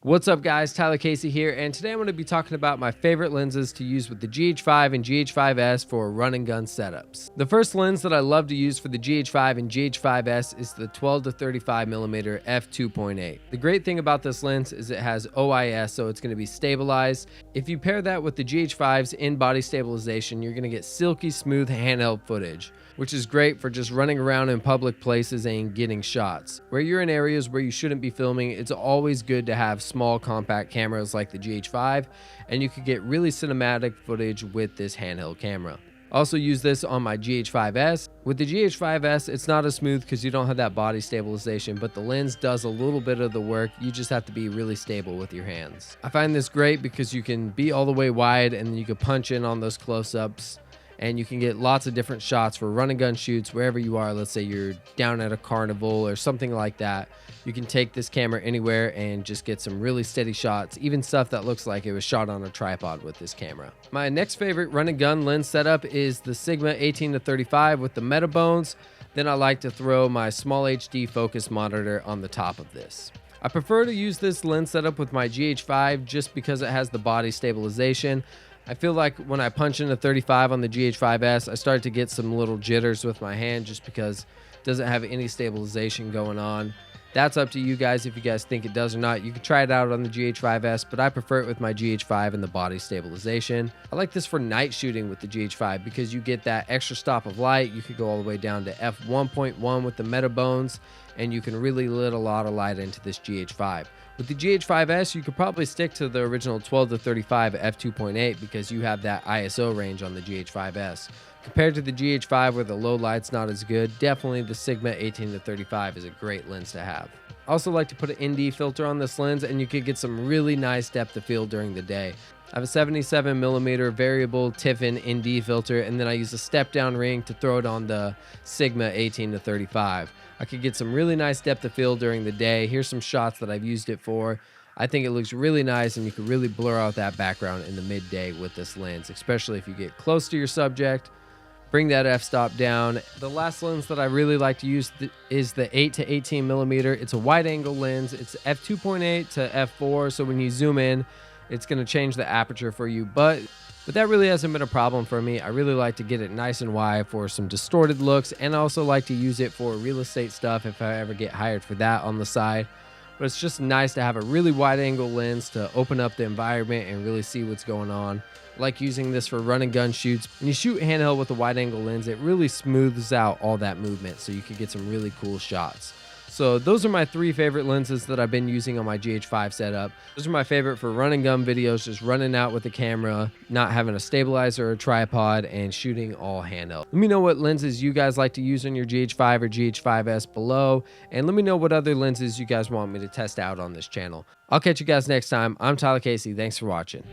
What's up guys, Tyler Casey here, and today I'm going to be talking about my favorite lenses to use with the GH5 and GH5s for run and gun setups. The first lens that I love to use for the GH5 and GH5s is the 12 to 35mm f2.8. The great thing about this lens is it has OIS, so it's going to be stabilized. If you pair that with the GH5's in-body stabilization, you're going to get silky smooth handheld footage, which is great for just running around in public places and getting shots. Where you're in areas where you shouldn't be filming, it's always good to have small compact cameras like the GH5, and you could get really cinematic footage with this handheld camera. I also use this on my GH5s. With the GH5s, it's not as smooth because you don't have that body stabilization, but the lens does a little bit of the work. You just have to be really stable with your hands. I find this great because you can be all the way wide and then you can punch in on those close-ups, and you can get lots of different shots for run and gun shoots wherever you are. Let's say you're down at a carnival or something like that. You can take this camera anywhere and just get some really steady shots, even stuff that looks like it was shot on a tripod with this camera. My next favorite run and gun lens setup is the Sigma 18 to 35 with the meta bones. Then I like to throw my small HD focus monitor on the top of this. I prefer to use this lens setup with my GH5 just because it has the body stabilization. I feel like when I punch in a 35 on the GH5s, I start to get some little jitters with my hand just because it doesn't have any stabilization going on. That's up to you guys if you guys think it does or not. You can try it out on the GH5s, but I prefer it with my GH5 and the body stabilization. I like this for night shooting with the GH5 because you get that extra stop of light. You could go all the way down to f1.1 with the meta bones, and you can really let a lot of light into this GH5. With the GH5s, you could probably stick to the original 12 to 35 f2.8 because you have that ISO range on the GH5s. Compared to the GH5 where the low light's not as good, definitely the Sigma 18 to 35 is a great lens to have. I also like to put an ND filter on this lens, and you could get some really nice depth of field during the day. I have a 77mm variable Tiffin ND filter, and then I use a step down ring to throw it on the Sigma 18 to 35. I could get some really nice depth of field during the day. Here's some shots that I've used it for. I think it looks really nice, and you can really blur out that background in the midday with this lens, especially if you get close to your subject. Bring that f-stop down. The last lens that I really like to use is the 8 to 18mm. It's a wide angle lens. It's f2.8 to f4, so when you zoom in, it's going to change the aperture for you, but that really hasn't been a problem for me. I really like to get it nice and wide for some distorted looks, and I also like to use it for real estate stuff if I ever get hired for that on the side. But it's just nice to have a really wide angle lens to open up the environment and really see what's going on. I like using this for run and gun shoots. When you shoot handheld with a wide angle lens, it really smooths out all that movement, so you can get some really cool shots. So those are my three favorite lenses that I've been using on my GH5 setup. Those are my favorite for run and gun videos, just running out with the camera, not having a stabilizer or a tripod, and shooting all handheld. Let me know what lenses you guys like to use on your GH5 or GH5s below, and let me know what other lenses you guys want me to test out on this channel. I'll catch you guys next time. I'm Tyler Casey. Thanks for watching.